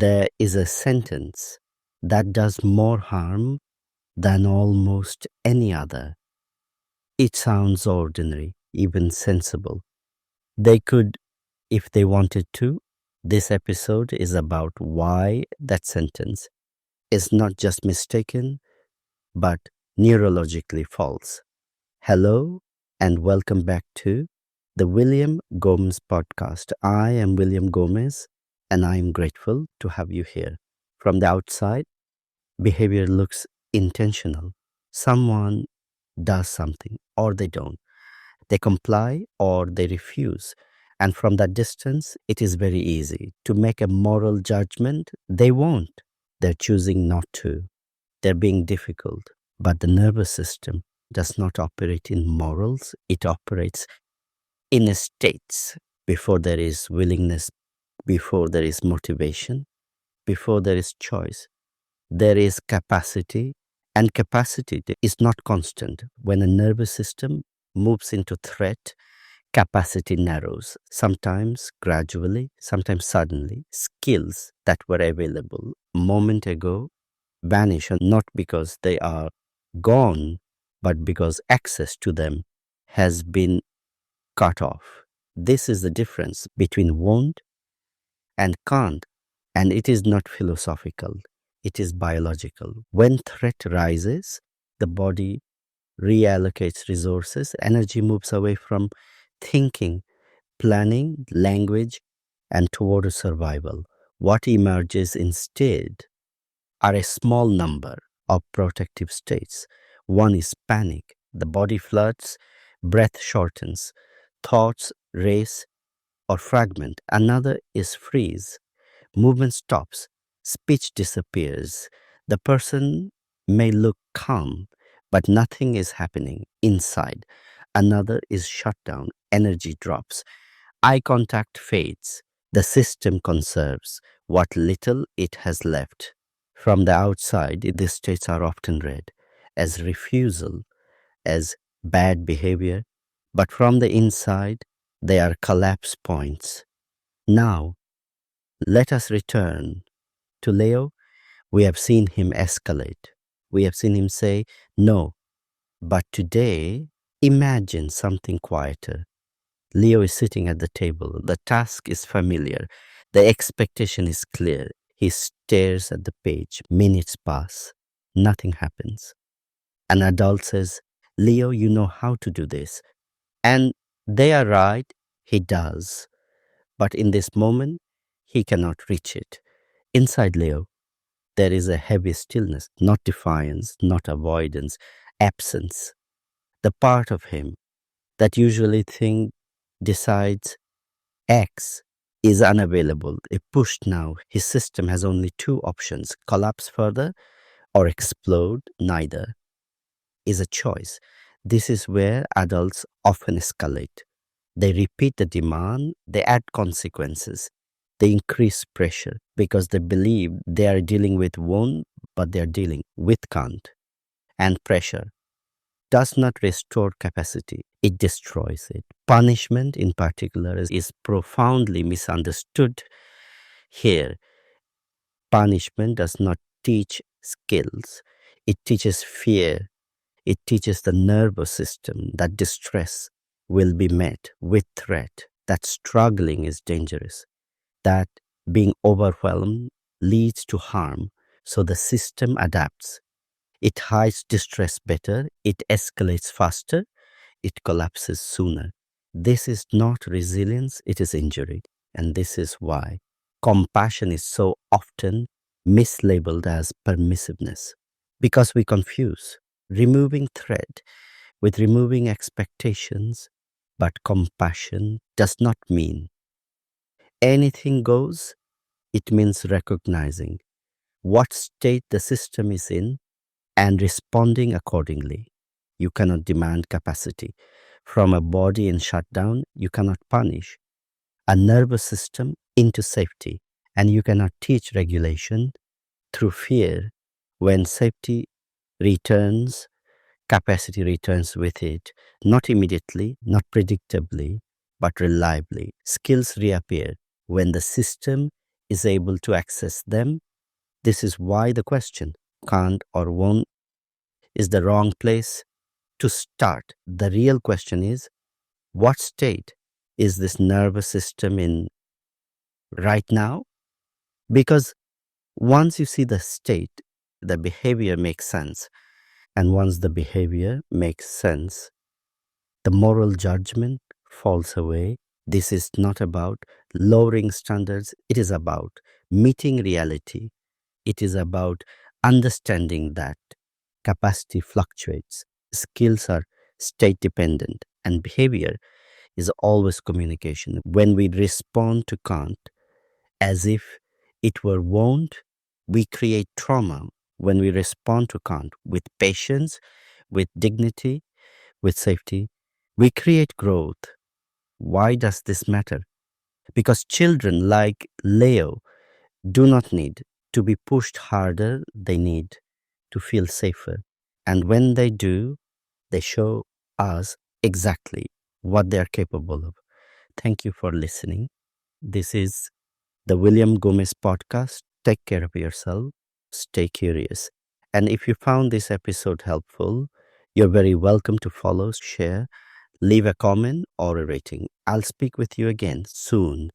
there is a sentence that does more harm than almost any other. It sounds ordinary, even sensible. They could, if they wanted to. This episode is about why that sentence is not just mistaken, but neurologically false. Hello, and welcome back to the William Gomes Podcast. I am William Gomes, and I am grateful to have you here. From the outside, behavior looks intentional. Someone does something, or they don't. They comply, or they refuse. And from that distance, it is very easy to make a moral judgment. They won't. They're choosing not to. They're being difficult. But the nervous system does not operate in morals. It operates in states. Before there is willingness, before there is motivation, before there is choice, there is capacity. And capacity is not constant. When a nervous system moves into threat, capacity narrows, sometimes gradually, sometimes suddenly. Skills that were available a moment ago vanish, and not because they are gone, but because access to them has been cut off. This is the difference between won't and can't, and it is not philosophical, it is biological. When threat rises, the body reallocates resources, energy moves away from thinking, planning, language, and toward a survival. What emerges instead are a small number of protective states. One is panic. The body floods, breath shortens, thoughts race or fragment. Another is freeze. Movement stops, speech disappears. The person may look calm, but nothing is happening inside. Another is shutdown. Energy drops. Eye contact fades. The system conserves what little it has left. From the outside, these states are often read as refusal, as bad behavior, but from the inside, they are collapse points. Now, let us return to Leo. We have seen him escalate. We have seen him say no. But today, imagine something quieter. Leo is sitting at the table. The task is familiar. The expectation is clear. He stares at the page. Minutes pass. Nothing happens. An adult says, Leo, you know how to do this. And they are right. He does. But in this moment, he cannot reach it. Inside Leo, there is a heavy stillness, not defiance, not avoidance, absence. The part of him that usually decides X is unavailable. If pushed now, his system has only two options: collapse further or explode. Neither is a choice. This is where adults often escalate. They repeat the demand, they add consequences, they increase pressure because they believe they are dealing with won't, but they are dealing with can't. And pressure does not restore capacity, it destroys it. Punishment, in particular, is profoundly misunderstood here. Punishment does not teach skills, it teaches fear. It teaches the nervous system that distress will be met with threat, that struggling is dangerous, that being overwhelmed leads to harm. So the system adapts. It hides distress better, it escalates faster, it collapses sooner. This is not resilience, it is injury. And this is why compassion is so often mislabeled as permissiveness. Because we confuse removing threat with removing expectations, but compassion does not mean anything goes. It means recognizing what state the system is in and responding accordingly. You cannot demand capacity from a body in shutdown. You cannot punish a nervous system into safety, and you cannot teach regulation through fear. When safety returns, capacity returns with it, not immediately, not predictably, but reliably. Skills reappear when the system is able to access them. This is why the question, can't or won't, is the wrong place to start. The real question is, what state is this nervous system in right now? Because once you see the state, the behavior makes sense. And once the behavior makes sense, the moral judgment falls away. This is not about lowering standards, it is about meeting reality. It is about understanding that capacity fluctuates, skills are state dependent, and behavior is always communication. When we respond to can't as if it were won't, we create trauma. When we respond to can't with patience, with dignity, with safety, we create growth. Why does this matter? Because children like Leo do not need to be pushed harder, they need to feel safer. And when they do, they show us exactly what they are capable of. Thank you for listening. This is the William Gomes Podcast. Take care of yourself, stay curious. And if you found this episode helpful, you're very welcome to follow, share, leave a comment or a rating. I'll speak with you again soon.